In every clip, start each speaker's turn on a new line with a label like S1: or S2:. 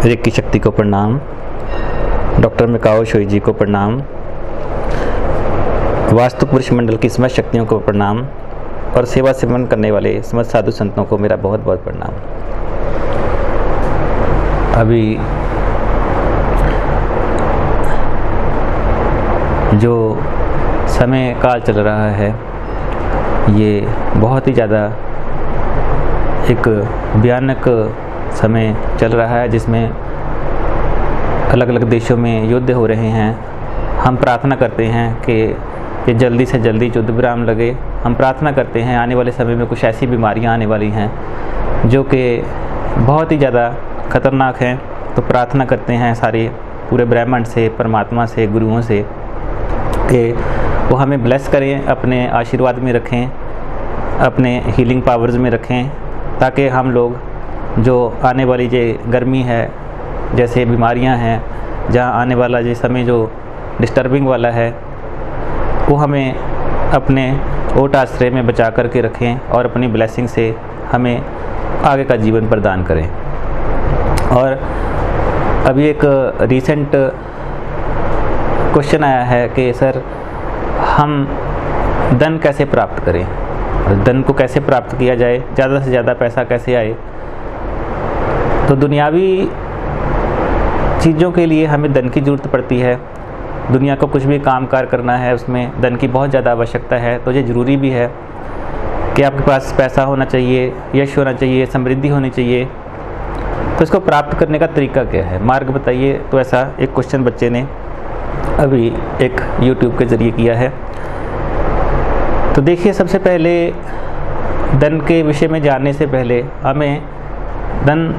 S1: Recce शक्ति को प्रणाम, डॉक्टर मिकाओ शोई जी को प्रणाम, वास्तु पुरुष मंडल की समस्त शक्तियों को प्रणाम और सेवा सेवन करने वाले समस्त साधु संतों को मेरा बहुत बहुत प्रणाम। अभी जो समय काल चल रहा है ये बहुत ही ज़्यादा एक भयानक समय चल रहा है, जिसमें अलग अलग देशों में युद्ध हो रहे हैं। हम प्रार्थना करते हैं कि ये जल्दी से जल्दी युद्ध विराम लगे। हम प्रार्थना करते हैं आने वाले समय में कुछ ऐसी बीमारियां आने वाली हैं जो कि बहुत ही ज़्यादा ख़तरनाक हैं। तो प्रार्थना करते हैं सारे पूरे ब्रह्मांड से, परमात्मा से, गुरुओं से कि वो हमें ब्लेस करें, अपने आशीर्वाद में रखें, अपने हीलिंग पावर्स में रखें, ताकि हम लोग जो आने वाली जो गर्मी है, जैसे बीमारियां हैं, जहां आने वाला ये समय जो डिस्टर्बिंग वाला है, वो हमें अपने ओट आश्रय में बचा करके रखें और अपनी ब्लेसिंग से हमें आगे का जीवन प्रदान करें। और अभी एक रीसेंट क्वेश्चन आया है कि सर हम धन कैसे प्राप्त करें, धन को कैसे प्राप्त किया जाए, ज़्यादा से ज़्यादा पैसा कैसे आए। तो दुनियावी चीज़ों के लिए हमें धन की ज़रूरत पड़ती है। दुनिया को कुछ भी काम कार करना है उसमें धन की बहुत ज़्यादा आवश्यकता है। तो ये ज़रूरी भी है कि आपके पास पैसा होना चाहिए, यश होना चाहिए, समृद्धि होनी चाहिए। तो इसको प्राप्त करने का तरीका क्या है, मार्ग बताइए। तो ऐसा एक क्वेश्चन बच्चे ने अभी एक YouTube के ज़रिए किया है। तो देखिए, सबसे पहले धन के विषय में जानने से पहले हमें धन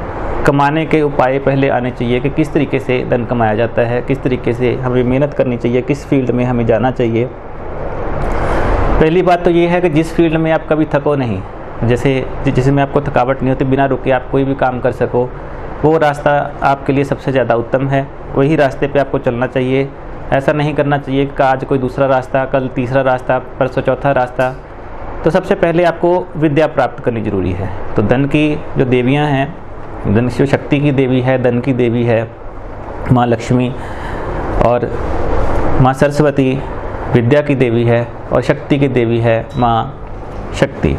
S1: कमाने के उपाय पहले आने चाहिए कि किस तरीके से धन कमाया जाता है, किस तरीके से हमें मेहनत करनी चाहिए, किस फील्ड में हमें जाना चाहिए। पहली बात तो ये है कि जिस फील्ड में आप कभी थको नहीं, जैसे जिसमें आपको थकावट नहीं होती, बिना रुके आप कोई भी काम कर सको, वो रास्ता आपके लिए सबसे ज़्यादा उत्तम है। वही रास्ते पे आपको चलना चाहिए। ऐसा नहीं करना चाहिए कि आज कोई दूसरा रास्ता, कल तीसरा रास्ता, परसों चौथा रास्ता। तो सबसे पहले आपको विद्या प्राप्त करनी ज़रूरी है। तो धन की जो देवियाँ हैं, धन शिव शक्ति की देवी है, धन की देवी है माँ लक्ष्मी, और माँ सरस्वती विद्या की देवी है, और शक्ति की देवी है माँ शक्ति।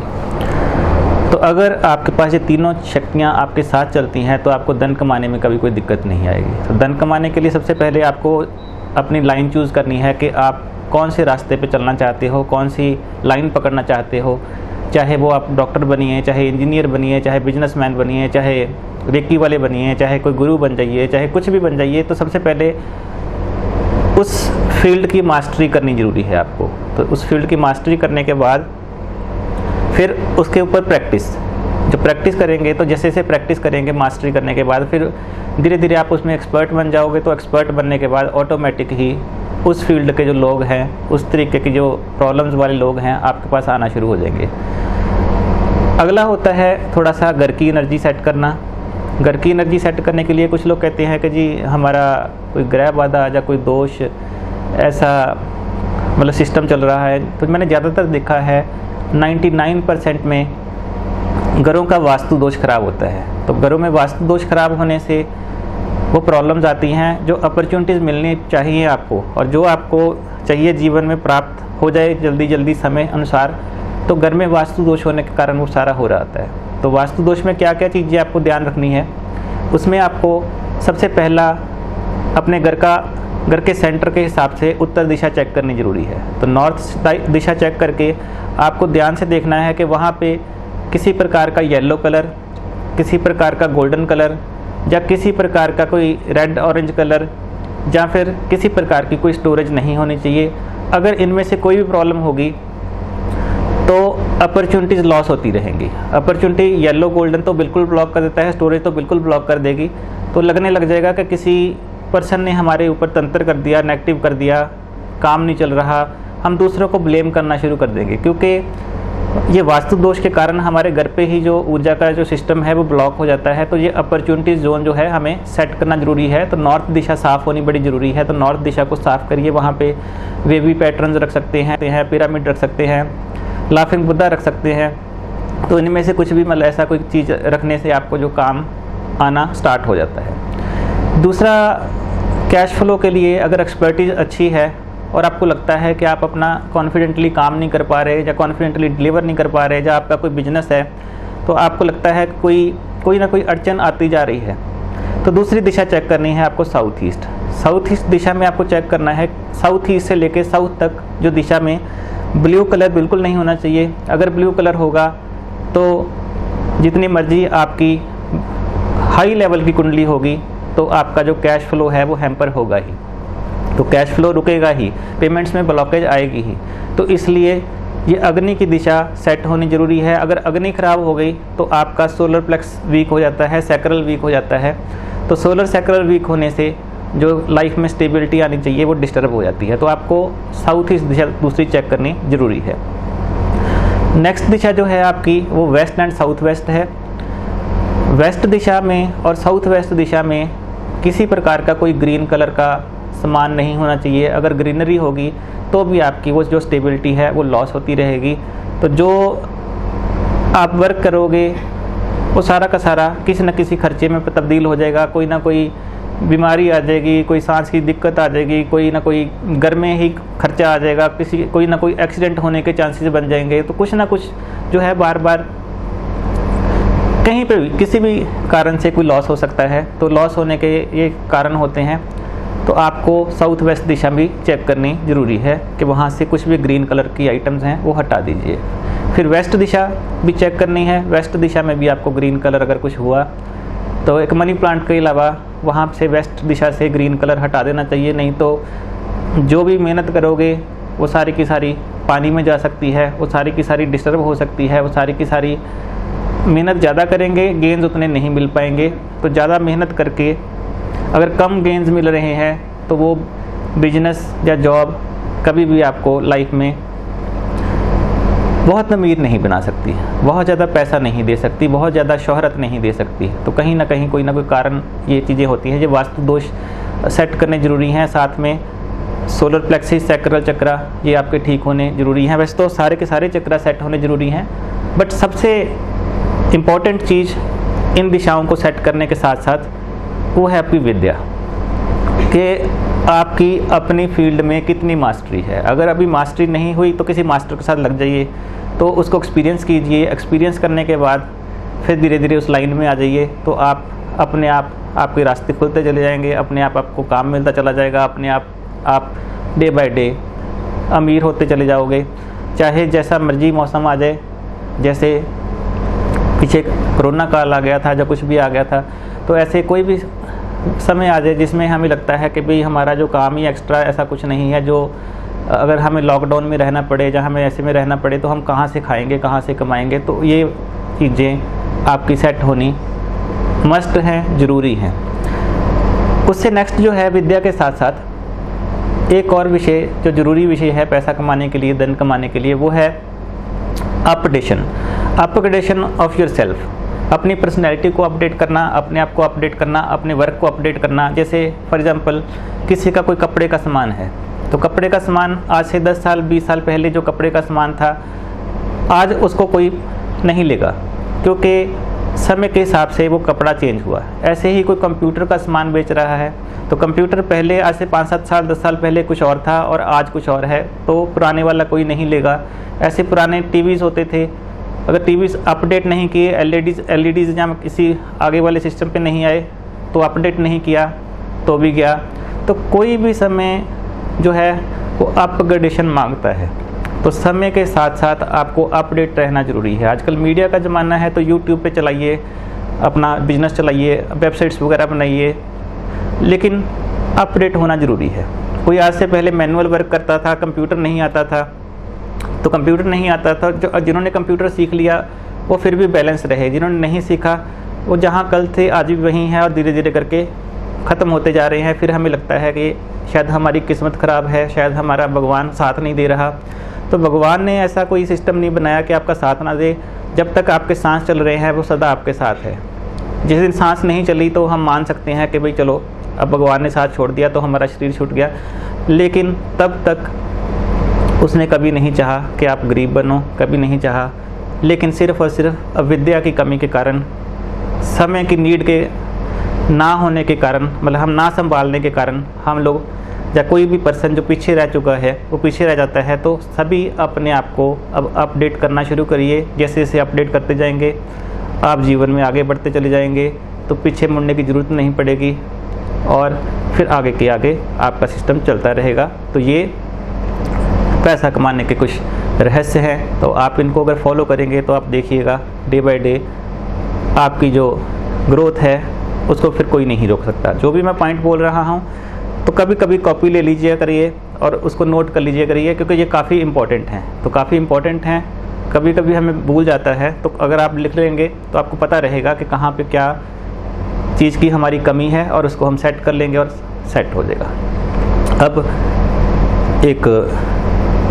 S1: तो अगर आपके पास ये तीनों शक्तियाँ आपके साथ चलती हैं तो आपको धन कमाने में कभी कोई दिक्कत नहीं आएगी। तो धन कमाने के लिए सबसे पहले आपको अपनी लाइन चूज़ करनी है कि आप कौन से रास्ते पे चलना चाहते हो, कौन सी लाइन पकड़ना चाहते हो। चाहे वो आप डॉक्टर बनिए, चाहे इंजीनियर बनिए, चाहे बिजनेसमैन बनिए, चाहे रेकी वाले बनिए, चाहे कोई गुरु बन जाइए, चाहे कुछ भी बन जाइए। तो सबसे पहले उस फील्ड की मास्टरी करनी ज़रूरी है आपको। तो उस फील्ड की मास्टरी करने के बाद फिर उसके ऊपर प्रैक्टिस, जब प्रैक्टिस करेंगे तो जैसे जैसे प्रैक्टिस करेंगे मास्टरी करने के बाद फिर धीरे धीरे आप उसमें एक्सपर्ट बन जाओगे। तो एक्सपर्ट बनने के बाद ऑटोमेटिक ही उस फील्ड के जो लोग हैं, उस तरीके के जो प्रॉब्लम्स वाले लोग हैं, आपके पास आना शुरू हो जाएंगे। अगला होता है थोड़ा सा घर की एनर्जी सेट करना। घर की एनर्जी सेट करने के लिए कुछ लोग कहते हैं कि जी हमारा कोई ग्रह बाधा या कोई दोष ऐसा मतलब सिस्टम चल रहा है। तो मैंने ज़्यादातर देखा है 99% में घरों का वास्तु दोष खराब होता है। तो घरों में वास्तु दोष खराब होने से वो प्रॉब्लम्स आती हैं जो अपॉर्चुनिटीज़ मिलनी चाहिए आपको, और जो आपको चाहिए जीवन में प्राप्त हो जाए जल्दी जल्दी समय अनुसार। तो घर में वास्तु दोष होने के कारण वो सारा हो रहा होता है। तो वास्तु दोष में क्या क्या चीज़ें आपको ध्यान रखनी है, उसमें आपको सबसे पहला अपने घर के सेंटर के हिसाब से उत्तर दिशा चेक करनी ज़रूरी है। तो नॉर्थ दिशा चेक करके आपको ध्यान से देखना है कि वहाँ पे किसी प्रकार का येलो कलर, किसी प्रकार का गोल्डन कलर, या किसी प्रकार का कोई रेड ऑरेंज कलर, या फिर किसी प्रकार की कोई स्टोरेज नहीं होनी चाहिए। अगर इनमें से कोई भी प्रॉब्लम होगी तो अपॉर्चुनिटीज़ लॉस होती रहेंगी। अपॉर्चुनिटी येलो गोल्डन तो बिल्कुल ब्लॉक कर देता है, स्टोरेज तो बिल्कुल ब्लॉक कर देगी। तो लगने लग जाएगा कि किसी पर्सन ने हमारे ऊपर तंत्र कर दिया, नेगेटिव कर दिया, काम नहीं चल रहा, हम दूसरों को ब्लेम करना शुरू कर देंगे। क्योंकि ये वास्तु दोष के कारण हमारे घर पे ही जो ऊर्जा का जो सिस्टम है वो ब्लॉक हो जाता है। तो ये अपॉर्चुनिटी जोन जो है हमें सेट करना ज़रूरी है। तो नॉर्थ दिशा साफ़ होनी बड़ी ज़रूरी है। तो नॉर्थ दिशा को साफ़ करिए। वहाँ पे वेवी पैटर्न्स रख सकते हैं, पिरामिड रख सकते हैं, लाफिंग बुद्धा रख सकते हैं, तो इनमें से कुछ भी मतलब ऐसा कोई चीज़ रखने से आपको जो काम आना स्टार्ट हो जाता है। दूसरा, कैश फ्लो के लिए अगर एक्सपर्टीज़ अच्छी है और आपको लगता है कि आप अपना कॉन्फिडेंटली काम नहीं कर पा रहे या कॉन्फिडेंटली डिलीवर नहीं कर पा रहे, या आपका कोई बिजनेस है तो आपको लगता है कोई ना कोई अड़चन आती जा रही है, तो दूसरी दिशा चेक करनी है आपको साउथ ईस्ट। साउथ ईस्ट दिशा में आपको चेक करना है, साउथ ईस्ट से लेके साउथ तक जो दिशा में ब्लू कलर बिल्कुल नहीं होना चाहिए। अगर ब्लू कलर होगा तो जितनी मर्जी आपकी हाई लेवल की कुंडली होगी तो आपका जो कैश फ्लो है वो हैम्पर होगा ही, तो कैश फ्लो रुकेगा ही, पेमेंट्स में ब्लॉकेज आएगी ही। तो इसलिए ये अग्नि की दिशा सेट होनी ज़रूरी है। अगर अग्नि खराब हो गई तो आपका सोलर प्लेक्स वीक हो जाता है, सैक्रल वीक हो जाता है। तो सोलर सैक्रल वीक होने से जो लाइफ में स्टेबिलिटी आनी चाहिए वो डिस्टर्ब हो जाती है। तो आपको साउथ ईस्ट दिशा दूसरी चेक करनी ज़रूरी है। नेक्स्ट दिशा जो है आपकी वो वेस्ट एंड साउथ वेस्ट है। वेस्ट दिशा में और साउथ वेस्ट दिशा में किसी प्रकार का कोई ग्रीन कलर का सामान नहीं होना चाहिए। अगर ग्रीनरी होगी तो भी आपकी वो जो स्टेबिलिटी है वो लॉस होती रहेगी। तो जो आप वर्क करोगे वो सारा का सारा किसी न किसी खर्चे में तब्दील हो जाएगा। कोई ना कोई बीमारी आ जाएगी, कोई सांस की दिक्कत आ जाएगी, कोई ना कोई घर में ही खर्चा आ जाएगा, कोई ना कोई एक्सीडेंट होने के चांसेस बन जाएंगे। तो कुछ ना कुछ जो है बार बार कहीं पे भी किसी भी कारण से कोई लॉस हो सकता है। तो लॉस होने के ये कारण होते हैं। तो आपको साउथ वेस्ट दिशा भी चेक करनी ज़रूरी है कि वहाँ से कुछ भी ग्रीन कलर की आइटम्स हैं वो हटा दीजिए। फिर वेस्ट दिशा भी चेक करनी है। वेस्ट दिशा में भी आपको ग्रीन कलर अगर कुछ हुआ तो एक मनी प्लांट के अलावा वहाँ से वेस्ट दिशा से ग्रीन कलर हटा देना चाहिए। नहीं तो जो भी मेहनत करोगे वो सारी की सारी पानी में जा सकती है, वो सारी की सारी डिस्टर्ब हो सकती है, वो सारी की सारी मेहनत ज़्यादा करेंगे गेंस उतने नहीं मिल पाएंगे। तो ज़्यादा मेहनत करके अगर कम गेंस मिल रहे हैं तो वो बिजनेस या जॉब कभी भी आपको लाइफ में बहुत अमीर नहीं बना सकती, बहुत ज़्यादा पैसा नहीं दे सकती, बहुत ज़्यादा शोहरत नहीं दे सकती। तो कहीं ना कहीं कोई ना कोई कारण ये चीज़ें होती हैं जो वास्तु दोष सेट करने ज़रूरी हैं। साथ में सोलर प्लेक्सिस, सैक्रल चक्रा ये आपके ठीक होने ज़रूरी हैं। वैसे तो सारे के सारे चक्रा सेट होने ज़रूरी हैं, बट सबसे इम्पॉर्टेंट चीज़ इन दिशाओं को सेट करने के साथ साथ वो है आपकी विद्या, कि आपकी अपनी फील्ड में कितनी मास्टरी है। अगर अभी मास्टरी नहीं हुई तो किसी मास्टर के साथ लग जाइए, तो उसको एक्सपीरियंस कीजिए। एक्सपीरियंस करने के बाद फिर धीरे धीरे उस लाइन में आ जाइए, तो आप अपने आप आपके रास्ते खुलते चले जाएंगे, अपने आप आपको काम मिलता चला जाएगा, अपने आप डे बाय डे अमीर होते चले जाओगे। चाहे जैसा मर्जी मौसम आ जाए, जैसे पीछे कोरोना काल आ गया था, जब कुछ भी आ गया था, तो ऐसे कोई भी समय आ जाए जिसमें हमें लगता है कि भाई हमारा जो काम ही एक्स्ट्रा ऐसा कुछ नहीं है, जो अगर हमें लॉकडाउन में रहना पड़े या हमें ऐसे में रहना पड़े तो हम कहाँ से खाएंगे, कहाँ से कमाएंगे। तो ये चीज़ें आपकी सेट होनी मस्ट हैं, ज़रूरी हैं। उससे नेक्स्ट जो है विद्या के साथ साथ एक और विषय जो ज़रूरी विषय है पैसा कमाने के लिए, धन कमाने के लिए, वो है अपग्रेडेशन ऑफ योर सेल्फ। अपनी पर्सनैलिटी को अपडेट करना, अपने आप को अपडेट करना, अपने वर्क को अपडेट करना। जैसे फॉर एग्जांपल किसी का कोई कपड़े का सामान है, तो कपड़े का सामान आज से 10 साल 20 साल पहले जो कपड़े का सामान था आज उसको कोई नहीं लेगा, क्योंकि समय के हिसाब से वो कपड़ा चेंज हुआ। ऐसे ही कोई कंप्यूटर का सामान बेच रहा है, तो कंप्यूटर पहले आज से 5-7 साल 10 साल पहले कुछ और था और आज कुछ और है, तो पुराने वाला कोई नहीं लेगा। ऐसे पुराने टीवीज़ होते थे, अगर टीवीज़ अपडेट नहीं किए, एलईडीज़ जहाँ किसी आगे वाले सिस्टम पे नहीं आए तो अपडेट नहीं किया तो भी गया। तो कोई भी समय जो है वो अपग्रेडेशन मांगता है, तो समय के साथ साथ आपको अपडेट रहना ज़रूरी है। आजकल मीडिया का ज़माना है, तो यूट्यूब पे चलाइए, अपना बिजनेस चलाइए, वेबसाइट्स वगैरह बनाइए, लेकिन अपडेट होना ज़रूरी है। कोई आज से पहले मैनुअल वर्क करता था, कंप्यूटर नहीं आता था, तो कंप्यूटर नहीं आता था, जो जिन्होंने कंप्यूटर सीख लिया वो फिर भी बैलेंस रहे, जिन्होंने नहीं सीखा वो जहाँ कल थे आज भी वहीं हैं और धीरे धीरे करके ख़त्म होते जा रहे हैं। फिर हमें लगता है कि शायद हमारी किस्मत ख़राब है, शायद हमारा भगवान साथ नहीं दे रहा। तो भगवान ने ऐसा कोई सिस्टम नहीं बनाया कि आपका साथ ना दे। जब तक आपके सांस चल रहे हैं वो सदा आपके साथ है। जिस दिन सांस नहीं चली तो हम मान सकते हैं कि भाई चलो अब भगवान ने साथ छोड़ दिया तो हमारा शरीर छूट गया, लेकिन तब तक उसने कभी नहीं चाहा कि आप गरीब बनो, कभी नहीं चाहा लेकिन सिर्फ़ और सिर्फ अविद्या की कमी के कारण, समय की नीड के ना होने के कारण, मतलब हम ना संभालने के कारण हम लोग या कोई भी पर्सन जो पीछे रह चुका है वो पीछे रह जाता है। तो सभी अपने आप को अब अपडेट करना शुरू करिए। जैसे जैसे अपडेट करते जाएंगे आप जीवन में आगे बढ़ते चले जाएंगे, तो पीछे मुड़ने की ज़रूरत नहीं पड़ेगी और फिर आगे के आगे आपका सिस्टम चलता रहेगा। तो ये पैसा कमाने के कुछ रहस्य हैं, तो आप इनको अगर फॉलो करेंगे तो आप देखिएगा डे बाय डे आपकी जो ग्रोथ है उसको फिर कोई नहीं रोक सकता। जो भी मैं पॉइंट बोल रहा हूँ तो कभी कभी कॉपी ले लीजिए करिए और उसको नोट कर लीजिए करिए, क्योंकि ये काफ़ी इंपॉर्टेंट हैं। तो काफ़ी इंपॉर्टेंट हैं, कभी कभी हमें भूल जाता है, तो अगर आप लिख लेंगे तो आपको पता रहेगा कि कहाँ पे क्या चीज़ की हमारी कमी है और उसको हम सेट कर लेंगे और सेट हो जाएगा। अब एक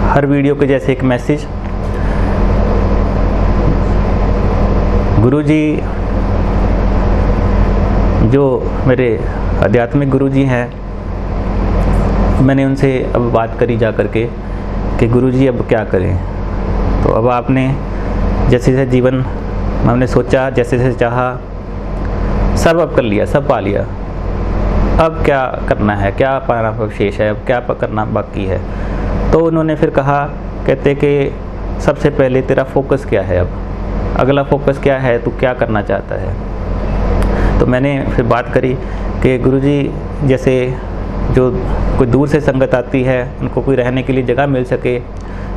S1: हर वीडियो के जैसे एक मैसेज, गुरुजी जो मेरे आध्यात्मिक गुरुजी हैं, मैंने उनसे अब बात करी जा कर के कि गुरुजी अब क्या करें। तो अब आपने जैसे जैसे जीवन में हमने सोचा, जैसे जैसे चाहा, सब अब कर लिया, सब पा लिया, अब क्या करना है, क्या पाना शेष है, अब क्या करना बाकी है। तो उन्होंने फिर कहा, कहते कि सबसे पहले तेरा फोकस क्या है, अब अगला फोकस क्या है, तू क्या करना चाहता है। तो मैंने फिर बात करी कि गुरुजी जैसे जो कोई दूर से संगत आती है उनको कोई रहने के लिए जगह मिल सके,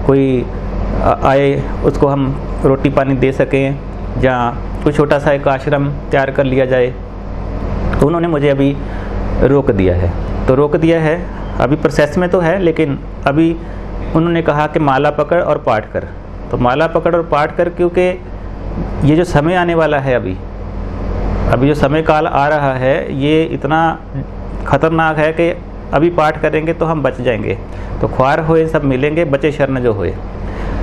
S1: कोई आए उसको हम रोटी पानी दे सकें, या कोई छोटा सा एक आश्रम तैयार कर लिया जाए। तो उन्होंने मुझे अभी रोक दिया है, तो रोक दिया है, अभी प्रोसेस में तो है, लेकिन अभी उन्होंने कहा कि माला पकड़ और पाठ कर। तो माला पकड़ और पाठ कर, क्योंकि ये जो समय आने वाला है, अभी जो समय काल आ रहा है ये इतना ख़तरनाक है कि अभी पाठ करेंगे तो हम बच जाएंगे। तो ख्वार होए सब मिलेंगे, बचे शरण जो होए।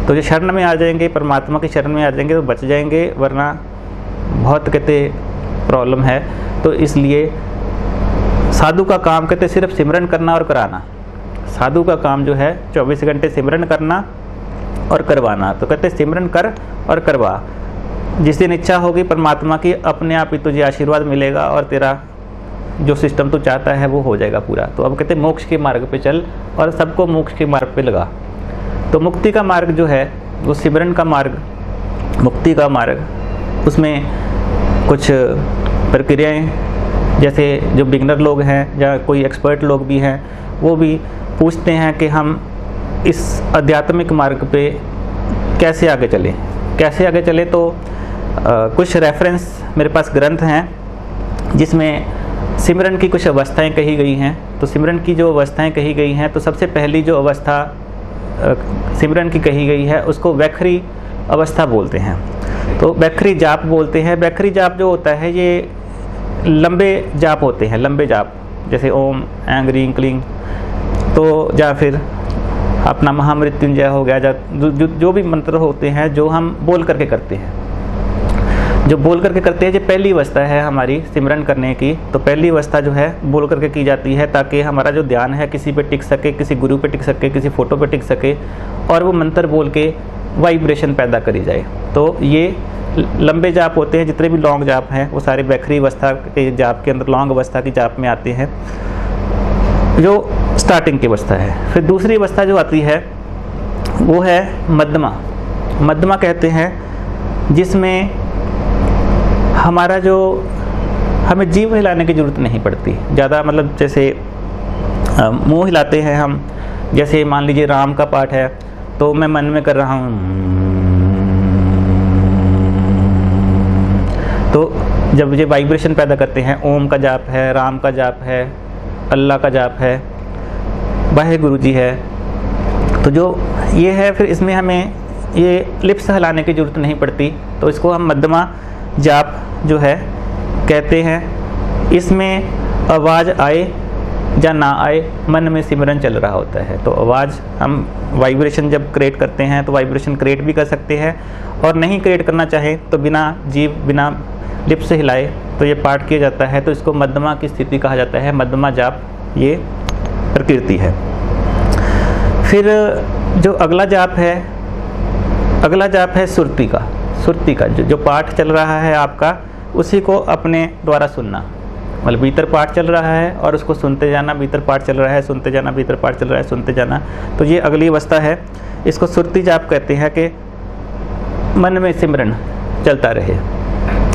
S1: तो जो शरण में आ जाएंगे, परमात्मा की शरण में आ जाएंगे तो बच जाएंगे, वरना बहुत कहते प्रॉब्लम है। तो इसलिए साधु का काम कहते सिर्फ सिमरन करना और कराना। साधु का काम जो है 24 घंटे सिमरन करना और करवाना। तो कहते सिमरन कर और करवा, जिस दिन इच्छा होगी परमात्मा की, अपने आप ही तुझे आशीर्वाद मिलेगा और तेरा जो सिस्टम तू चाहता है वो हो जाएगा पूरा। तो अब कहते मोक्ष के मार्ग पे चल और सबको मोक्ष के मार्ग पे लगा। तो मुक्ति का मार्ग जो है वो सिमरन का मार्ग, मुक्ति का मार्ग, उसमें कुछ प्रक्रियाएं, जैसे जो बिगनर लोग हैं या कोई एक्सपर्ट लोग भी हैं वो भी पूछते हैं कि हम इस आध्यात्मिक मार्ग पे कैसे आगे चलें, कैसे आगे चले। तो कुछ रेफरेंस मेरे पास ग्रंथ हैं जिसमें सिमरन की कुछ अवस्थाएं कही गई हैं। तो सिमरन की जो अवस्थाएं कही गई हैं, तो सबसे पहली जो अवस्था सिमरन की कही गई है उसको वैखरी अवस्था बोलते हैं। तो वैखरी जाप बोलते हैं। वैखरी जाप जो होता है ये लंबे जाप होते हैं, लंबे जाप, जैसे ओम ऐं ह्रीं क्लीं, तो या फिर अपना महामृत्युंजय हो गया, जो भी मंत्र होते हैं जो हम बोल करके करते हैं, जो बोल करके करते हैं, जो पहली अवस्था है हमारी सिमरन करने की। तो पहली अवस्था जो है बोल करके की जाती है ताकि हमारा जो ध्यान है किसी पे टिक सके, किसी गुरु पे टिक सके, किसी फोटो पे टिक सके और वो मंत्र बोल के वाइब्रेशन पैदा करी जाए। तो ये लंबे जाप होते हैं, जितने भी लॉन्ग जाप हैं वो सारे वैखरी अवस्था के जाप के अंदर, लॉन्ग अवस्था की जाप में आते हैं, जो स्टार्टिंग की अवस्था है। फिर दूसरी अवस्था जो आती है वो है मध्यमा। मध्यमा कहते हैं जिसमें हमारा जो हमें जीव हिलाने की ज़रूरत नहीं पड़ती ज़्यादा, मतलब जैसे मुंह हिलाते हैं हम, जैसे मान लीजिए राम का पाठ है तो मैं मन में कर रहा हूँ, तो जब ये वाइब्रेशन पैदा करते हैं, ओम का जाप है, राम का जाप है, अल्लाह का जाप है, वाहे गुरु जी है, तो जो ये है फिर इसमें हमें ये लिप्स हिलाने की ज़रूरत नहीं पड़ती। तो इसको हम मध्यमा जाप जो है कहते हैं। इसमें आवाज़ आए या ना आए, मन में सिमरन चल रहा होता है। तो आवाज़ हम वाइब्रेशन जब क्रिएट करते हैं तो वाइब्रेशन क्रिएट भी कर सकते हैं, और नहीं क्रिएट करना चाहे तो बिना जीव, बिना लिप्स से हिलाए तो ये पाठ किया जाता है। तो इसको मध्यमा की स्थिति कहा जाता है, मध्यमा जाप ये प्रकृति है। फिर जो अगला जाप है, अगला जाप है सुरती का। सुरती का जो पाठ चल रहा है आपका, उसी को अपने द्वारा सुनना। मतलब भीतर पाठ चल रहा है और उसको सुनते जाना, भीतर पाठ चल रहा है सुनते जाना, भीतर पाठ चल रहा है सुनते जाना। तो ये अगली अवस्था है, इसको सुरती जाप कहते हैं कि मन में सिमरन चलता रहे।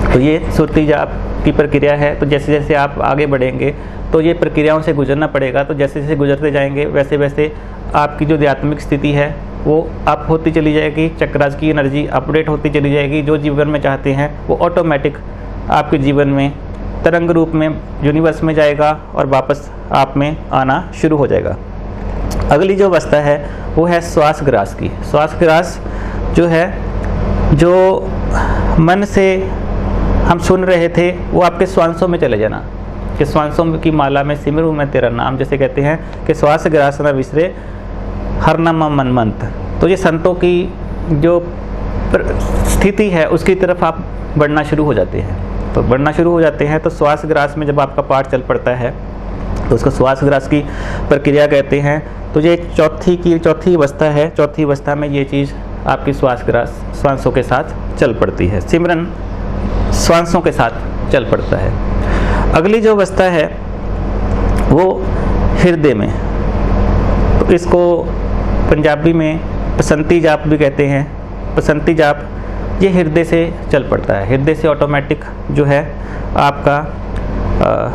S1: तो ये सुरती जाप की प्रक्रिया है। तो जैसे जैसे आप आगे बढ़ेंगे तो ये प्रक्रियाओं से गुजरना पड़ेगा। तो जैसे जैसे गुजरते जाएंगे वैसे वैसे आपकी जो आध्यात्मिक स्थिति है वो अप होती चली जाएगी, चक्रास की एनर्जी अपडेट होती चली जाएगी। जो जीवन में चाहते हैं वो ऑटोमेटिक आपके जीवन में तरंग रूप में यूनिवर्स में जाएगा और वापस आप में आना शुरू हो जाएगा। अगली जो अवस्था है वो है श्वास ग्रास की। श्वास ग्रास जो है, जो मन से हम सुन रहे थे वो आपके श्वासों में चले जाना, कि श्वासों की माला में सिमरू मैं तेरा नाम, जैसे कहते हैं कि श्वास ग्रास न विसरे हर नाम मन मंत्र। तो ये संतों की जो स्थिति है उसकी तरफ आप बढ़ना शुरू हो जाते हैं। तो बढ़ना शुरू हो जाते हैं तो श्वास ग्रास में जब आपका पाठ चल पड़ता है तो उसको श्वास ग्रास की प्रक्रिया कहते हैं। तो ये चौथी अवस्था है। चौथी अवस्था में ये चीज़ आपकी श्वास ग्रास श्वासों के साथ चल पड़ती है, सिमरन श्वासों के साथ चल पड़ता है। अगली जो अवस्था है वो हृदय में, तो इसको पंजाबी में बसंती जाप भी कहते हैं। बसंती जाप ये हृदय से चल पड़ता है। हृदय से ऑटोमेटिक जो है आपका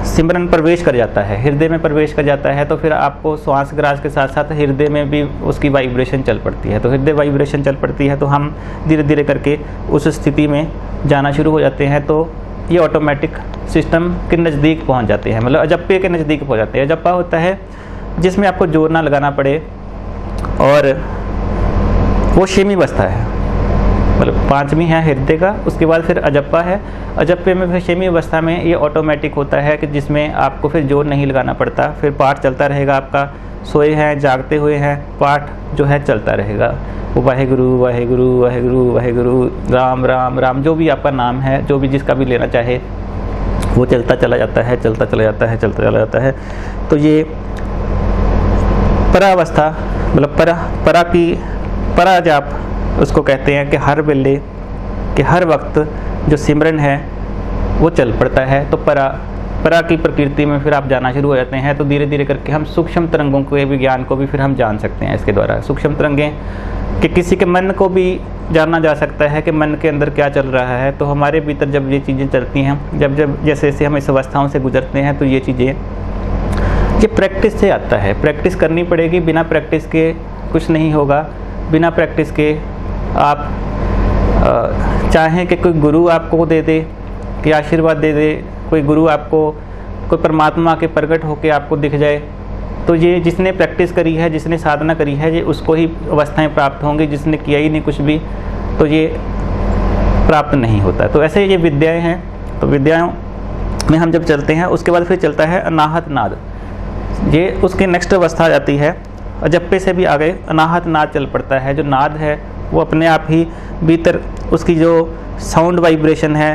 S1: सिमरन प्रवेश कर जाता है, हृदय में प्रवेश कर जाता है। तो फिर आपको श्वास ग्रास के साथ साथ हृदय में भी उसकी वाइब्रेशन चल पड़ती है। तो हृदय वाइब्रेशन चल पड़ती है तो हम धीरे धीरे करके उस स्थिति में जाना शुरू हो जाते हैं। तो ये ऑटोमेटिक सिस्टम के नज़दीक पहुंच जाते हैं, मतलब अजप्पे के नज़दीक पहुंच जाते हैं। अजप्पा होता है जिसमें आपको जोर ना लगाना पड़े, और वो छेवीं अवस्था है, मतलब पांचवी है हृदय का, उसके बाद फिर अजप्पा है। अजप्पे में फिर छेवीं अवस्था में ये ऑटोमेटिक होता है कि जिसमें आपको फिर जोर नहीं लगाना पड़ता, फिर पाठ चलता रहेगा आपका, सोए हैं जागते हुए हैं पाठ जो है चलता रहेगा। वो वाहेगुरु वाहेगुरु वाहेगुरु वाहेगुरु राम राम राम, जो भी आपका नाम है, जो भी जिसका भी लेना चाहे वो चलता चला जाता है, चलता चला जाता है, चलता चला जाता है। तो ये परावस्था, मतलब परा जाप उसको कहते हैं कि हर वेले कि हर वक्त जो सिमरन है वो चल पड़ता है। तो परा की प्रकृति में फिर आप जाना शुरू हो जाते हैं। तो धीरे धीरे करके हम सूक्ष्म तरंगों के विज्ञान को भी फिर हम जान सकते हैं इसके द्वारा। सूक्ष्म तरंगें कि किसी के मन को भी जाना जा सकता है कि मन के अंदर क्या चल रहा है। तो हमारे भीतर जब ये चीज़ें चलती हैं, जब जैसे जैसे हम इस अवस्थाओं से गुजरते हैं, तो ये चीज़ें ये प्रैक्टिस से आता है। प्रैक्टिस करनी पड़ेगी, बिना प्रैक्टिस के कुछ नहीं होगा। बिना प्रैक्टिस के आप चाहें कि कोई गुरु आपको दे दे, कि आशीर्वाद दे दे, कोई गुरु आपको, कोई परमात्मा के प्रकट होकर आपको दिख जाए, तो ये जिसने प्रैक्टिस करी है, जिसने साधना करी है, ये उसको ही अवस्थाएं प्राप्त होंगी। जिसने किया ही नहीं कुछ भी तो ये प्राप्त नहीं होता। तो ऐसे ये विद्याएं हैं। तो विद्याओं में हम जब चलते हैं उसके बाद फिर चलता है अनाहत नाद। ये उसकी नेक्स्ट अवस्था आ जाती है। अजप्पे से भी आगे अनाहत नाद चल पड़ता है। जो नाद है वो अपने आप ही भीतर उसकी जो साउंड वाइब्रेशन है,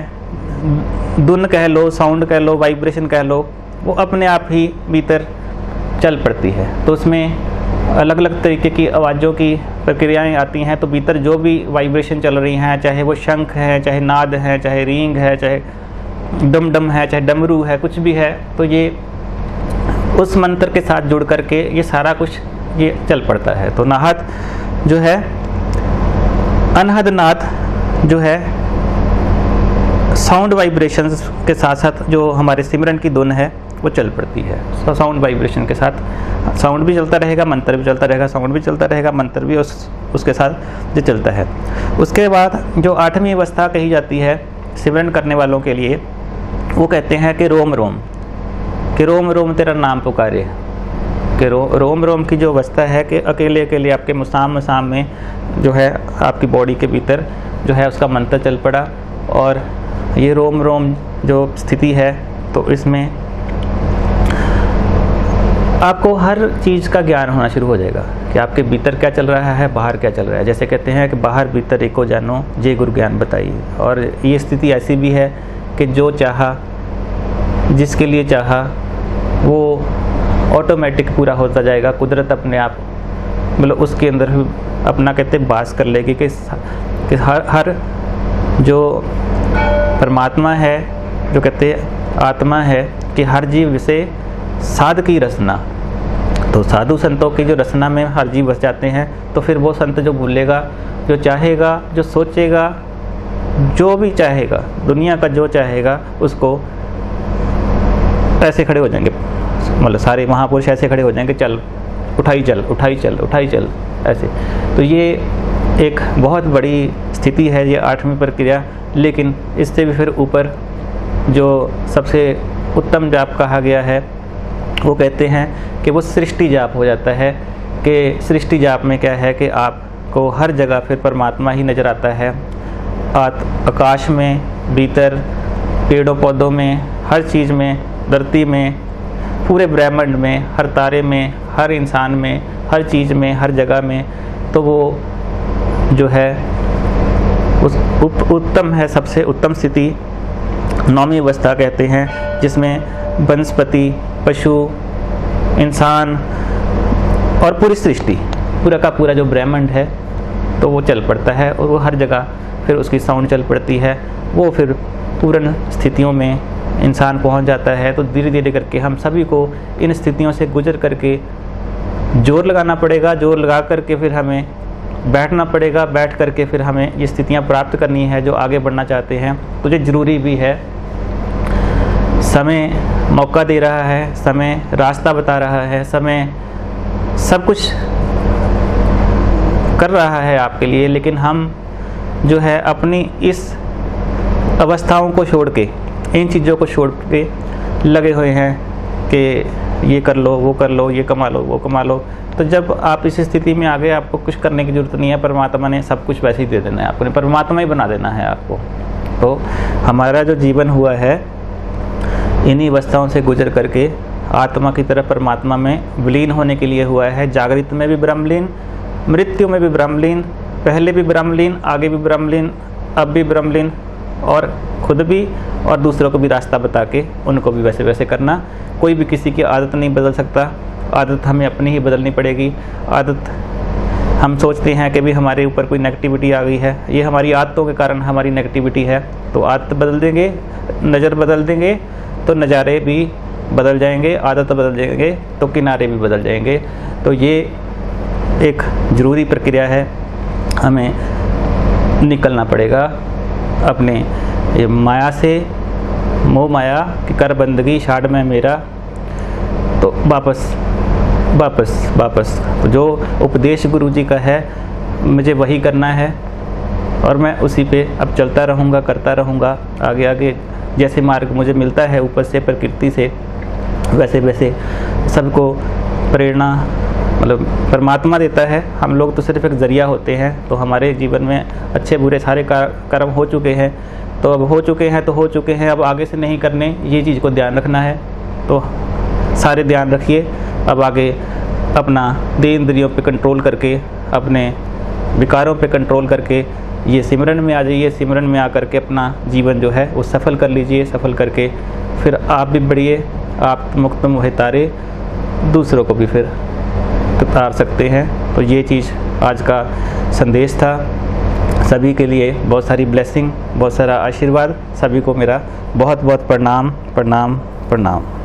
S1: धुन कह लो, साउंड कह लो, वाइब्रेशन कह लो, वो अपने आप ही भीतर चल पड़ती है। तो उसमें अलग अलग तरीके की आवाज़ों की प्रक्रियाएं आती हैं। तो भीतर जो भी वाइब्रेशन चल रही हैं, चाहे वो शंख है, चाहे नाद है, चाहे रींग है, चाहे डम डम है, चाहे डमरू है, कुछ भी है, तो ये उस मंत्र के साथ जुड़ करके ये सारा कुछ ये चल पड़ता है। तो नाहत जो है, अनहद नाद जो है, साउंड वाइब्रेशंस के साथ साथ जो हमारे सिमरन की धुन है वो चल पड़ती है। तो साउंड वाइब्रेशन के साथ साउंड भी चलता रहेगा, मंत्र भी चलता रहेगा, साउंड भी चलता रहेगा, मंत्र भी उसके साथ जो चलता है। उसके बाद जो आठवीं अवस्था कही जाती है सिमरन करने वालों के लिए, वो कहते हैं कि रोम रोम, कि रोम रोम तेरा नाम पुकारे। कि रोम रोम की जो अवस्था है कि अकेले अकेले आपके मुसाम में जो है आपकी बॉडी के भीतर जो है उसका मंत्र चल पड़ा। और ये रोम रोम जो स्थिति है, तो इसमें आपको हर चीज़ का ज्ञान होना शुरू हो जाएगा कि आपके भीतर क्या चल रहा है, बाहर क्या चल रहा है। जैसे कहते हैं कि बाहर भीतर एको जानो, जे गुरु ज्ञान बताइए। और ये स्थिति ऐसी भी है कि जो चाहा, जिसके लिए चाहा, वो ऑटोमेटिक पूरा होता जाएगा। कुदरत अपने आप मतलब उसके अंदर अपना कहते वास कर लेगी कि हर जो परमात्मा है, जो कहते हैं आत्मा है कि हर जीव से साध की रचना, तो साधु संतों की जो रचना में हर जीव बस जाते हैं, तो फिर वो संत जो बोलेगा, जो चाहेगा, जो सोचेगा, जो भी चाहेगा, दुनिया का जो चाहेगा उसको ऐसे खड़े हो जाएंगे, मतलब सारे महापुरुष ऐसे खड़े हो जाएंगे, चल उठाई चल, उठाई चल, उठाई चल, ऐसे। तो ये एक बहुत बड़ी स्थिति है, ये 8वीं प्रक्रिया। लेकिन इससे भी फिर ऊपर जो सबसे उत्तम जाप कहा गया है, वो कहते हैं कि वो सृष्टि जाप हो जाता है। कि सृष्टि जाप में क्या है कि आपको हर जगह फिर परमात्मा ही नज़र आता है। आकाश में, भीतर, पेड़ों पौधों में, हर चीज़ में, धरती में, पूरे ब्रह्मांड में, हर तारे में, हर इंसान में, हर चीज़ में, हर जगह में। तो वो जो है उस उत्तम है, सबसे उत्तम स्थिति 9वीं अवस्था कहते हैं, जिसमें वनस्पति, पशु, इंसान और पूरी सृष्टि, पूरा का पूरा जो ब्रह्मांड है, तो वो चल पड़ता है और वो हर जगह फिर उसकी साउंड चल पड़ती है। वो फिर पूर्ण स्थितियों में इंसान पहुंच जाता है। तो धीरे धीरे करके हम सभी को इन स्थितियों से गुजर करके जोर लगाना पड़ेगा, जोर लगा करके फिर हमें बैठना पड़ेगा, बैठ करके फिर हमें ये स्थितियां प्राप्त करनी है जो आगे बढ़ना चाहते हैं। तो ये ज़रूरी भी है। समय मौका दे रहा है, समय रास्ता बता रहा है, समय सब कुछ कर रहा है आपके लिए, लेकिन हम जो है अपनी इस अवस्थाओं को छोड़ के, इन चीज़ों को छोड़ के लगे हुए हैं कि ये कर लो, वो कर लो, ये कमा लो, वो कमा लो। तो जब आप इस स्थिति में आ गए, आपको कुछ करने की ज़रूरत नहीं है, परमात्मा ने सब कुछ वैसे ही दे देना है, आपने परमात्मा ही बना देना है आपको। तो हमारा जो जीवन हुआ है इन्हीं अवस्थाओं से गुजर करके आत्मा की तरफ परमात्मा में विलीन होने के लिए हुआ है। जागृत में भी ब्रह्मलीन, मृत्यु में भी ब्रह्मलीन, पहले भी ब्रह्मलीन, आगे भी ब्रह्मलीन, अब भी ब्रह्मलीन, और खुद भी और दूसरों को भी रास्ता बता के उनको भी वैसे वैसे करना। कोई भी किसी की आदत नहीं बदल सकता, आदत हमें अपनी ही बदलनी पड़ेगी। आदत हम सोचते हैं कि भी हमारे ऊपर कोई नेगेटिविटी आ गई है, ये हमारी आदतों के कारण हमारी नेगेटिविटी है। तो आदत बदल देंगे, नज़र बदल देंगे तो नज़ारे भी बदल जाएंगे, आदत बदल जाएंगे तो किनारे भी बदल जाएंगे। तो ये एक ज़रूरी प्रक्रिया है, हमें निकलना पड़ेगा अपने ये माया से, मोह माया कि कर बंदगी छाड़ में मेरा। तो वापस वापस वापस तो जो उपदेश गुरु जी का है मुझे वही करना है, और मैं उसी पे अब चलता रहूँगा, करता रहूँगा। आगे आगे जैसे मार्ग मुझे मिलता है ऊपर से, प्रकृति से, वैसे वैसे सबको प्रेरणा मतलब परमात्मा देता है। हम लोग तो सिर्फ एक ज़रिया होते हैं। तो हमारे जीवन में अच्छे बुरे सारे कर्म हो चुके हैं, तो अब हो चुके हैं तो हो चुके हैं, अब आगे से नहीं करने, ये चीज़ को ध्यान रखना है। तो सारे ध्यान रखिए। अब आगे अपना देह इंद्रियों पे कंट्रोल करके, अपने विकारों पे कंट्रोल करके ये सिमरन में आ जाइए। सिमरन में आकर के अपना जीवन जो है वो सफल कर लीजिए। सफल करके फिर आप भी बढ़िए, आप मुक्त मोहे तारे दूसरों को भी फिर उतार सकते हैं। तो ये चीज़ आज का संदेश था। सभी के लिए बहुत सारी ब्लेसिंग, बहुत सारा आशीर्वाद। सभी को मेरा बहुत बहुत प्रणाम प्रणाम प्रणाम।